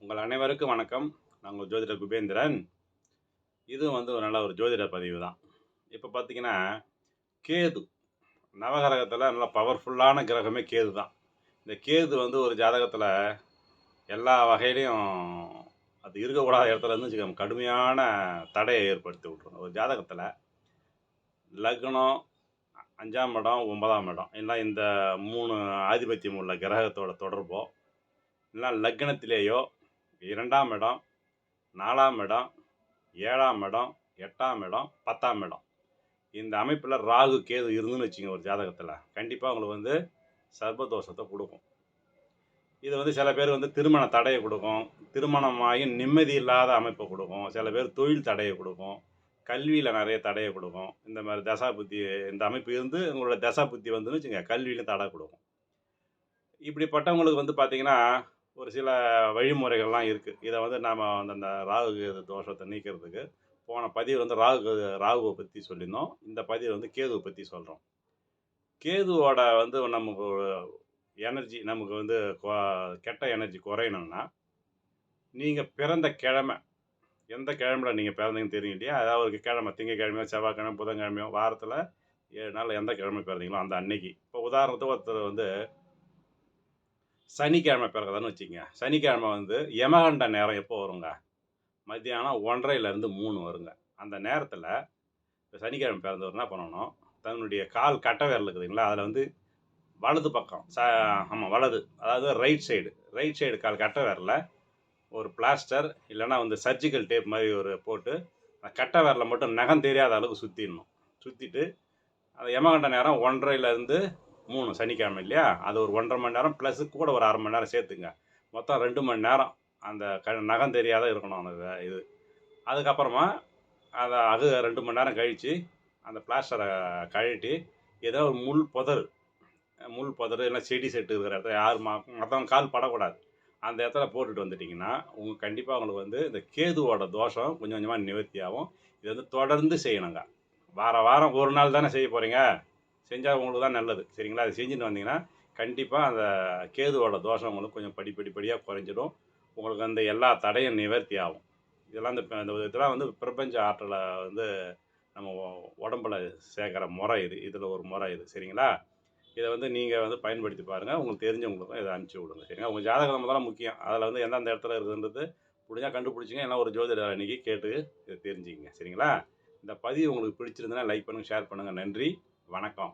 உங்கள் அனைவருக்கும் வணக்கம். நான் உங்கள் ஜோதிடர் குபேந்திரன். இது ஒரு நல்ல ஒரு ஜோதிட பதிவு தான். இப்போ பார்த்தீங்கன்னா, கேது நவகிரகத்தில நல்ல பவர்ஃபுல்லான கிரகமே கேது தான். இந்த கேது ஒரு ஜாதகத்தில எல்லா வகையிலயும் அது இருக்கக்கூடாத இடத்துல வச்சுக்கோங்க, கடுமையான தடையை ஏற்படுத்தி விட்டுரும். ஒரு ஜாதகத்தில லக்னம், 5ஆம் இடம், 9ஆம் இடம் எல்லாம் இந்த 3 ஆதிபத்தியம் உள்ள கிரகத்தோட தொடர்போ, இல்ல லக்னத்திலேயோ 2ஆம் இடம், 4ஆம் இடம், 7ஆம் இடம், 8ஆம் இடம், 10ஆம் இடம். இந்த அமைப்பில் ராகு, கேது இருந்துன்னு வச்சுங்க ஒரு ஜாதகத்தில், கண்டிப்பாக உங்களுக்கு சர்ப்பதோஷத்தை கொடுக்கும். இது சில பேர் திருமண தடையை கொடுக்கும், திருமணமாகி நிம்மதி இல்லாத அமைப்பை கொடுக்கும், சில பேர் தொழில் தடையை கொடுக்கும், கல்வியில் நிறைய தடையை கொடுக்கும். இந்த மாதிரி தசா புத்தி, இந்த அமைப்பு உங்களோட தசா புத்தி வச்சுங்க, கல்வியிலும் தடை கொடுக்கும். இப்படிப்பட்டவங்களுக்கு பார்த்தீங்கன்னா, ஒரு சில வழிமுறைகள்லாம் இருக்குது. இதை நாம் அந்த ராகு கேது தோஷத்தை நீக்கிறதுக்கு போன பதிவு ராகுவை பற்றி சொல்லியிருந்தோம். இந்த பதிவு கேதுவை பற்றி சொல்கிறோம். கேதுவோட நமக்கு எனர்ஜி, நமக்கு கெட்ட எனர்ஜி குறையணும்னா, நீங்கள் பிறந்த கிழமை, எந்த கிழமையில் நீங்கள் பிறந்தீங்கன்னு தெரியும் இல்லையா? அதாவது ஒரு கிழமை, திங்கக்கிழமையோ, செவ்வாய்க்கிழமை, புதன்கிழமையோ, வாரத்தில் 7 நாள் எந்த கிழமை பிறந்தீங்களோ அந்த அன்னைக்கு. இப்போ உதாரணத்துக்கு ஒருத்தர் சனிக்கிழமை பிறகுதான்னு வச்சுக்கங்க. சனிக்கிழமை யமகண்ட நேரம் எப்போ வருங்க? மத்தியானம் 1:30லேருந்து 3 வருங்க. அந்த நேரத்தில் சனிக்கிழமை பிறந்தவர் என்ன பண்ணணும், தன்னுடைய கால் கட்டை விரல் இருக்குதுங்களா, அதில் வலது பக்கம் ஆமாம் வலது, அதாவது ரைட் சைடு கால் கட்டை விரல ஒரு பிளாஸ்டர் இல்லைன்னா சர்ஜிக்கல் டேப் மாதிரி போட்டு கட்டை விரலை மட்டும் நகம் தெரியாத அளவுக்கு சுற்றிடணும். சுற்றிட்டு அந்த யமகண்ட நேரம் 1:30லேருந்து 3 சனிக்கிழமை இல்லையா, அது ஒரு 1.5 மணி நேரம் ப்ளஸ் கூட ஒரு 1/2 மணி நேரம் சேர்த்துங்க. மொத்தம் 2 மணி நேரம் அந்த நகம் தெரியாத இருக்கணும் அந்த இது. அதுக்கப்புறமா அது 2 மணி நேரம் கழித்து அந்த பிளாஸ்டரை கழட்டி ஏதோ ஒரு முள் புதர் இல்லை செடி செட்டு இருக்கிற இடத்துல யார் மற்றவங்க கால் படக்கூடாது, அந்த இடத்துல போட்டுட்டு வந்துட்டிங்கன்னா கண்டிப்பாக உங்களுக்கு இந்த கேதுவோட தோஷம் கொஞ்சம் கொஞ்சமாக நிவர்த்தி ஆகும். இது தொடர்ந்து செய்யணுங்க. வாரம் ஒரு நாள் தானே செய்ய போகிறீங்க, செஞ்சால் உங்களுக்கு தான் நல்லது, சரிங்களா? அதை செஞ்சுட்டு வந்தீங்கன்னா கண்டிப்பாக அந்த கேதுவோட தோஷம் உங்களுக்கு கொஞ்சம் படிப்படியாக குறைஞ்சிடும். உங்களுக்கு எல்லா தடையும் நிவர்த்தி ஆகும். இதெல்லாம் இதெல்லாம் பிரபஞ்ச ஆற்றலை நம்ம உடம்புல சேர்க்குற முறை இதில் ஒரு முறை இது, சரிங்களா? இதை நீங்கள் பயன்படுத்தி பாருங்கள். உங்களுக்கு தெரிஞ்சவங்களுக்கும் இதை அனுப்பிச்சி விடுங்க, சரிங்களா? உங்கள் ஜாதகம் முதல்ல முக்கியம். அதில் எந்தெந்த இடத்துல இருக்குதுன்றது முடிஞ்சால் கண்டுபிடிச்சிங்க, எல்லாம் ஒரு ஜோதிடர் அன்றைக்கி கேட்டு இதை தெரிஞ்சுக்கிங்க, சரிங்களா? இந்த பதிவு உங்களுக்கு பிடிச்சிருந்ததுன்னா லைக் பண்ணுங்கள், ஷேர் பண்ணுங்கள். நன்றி, வணக்கம்.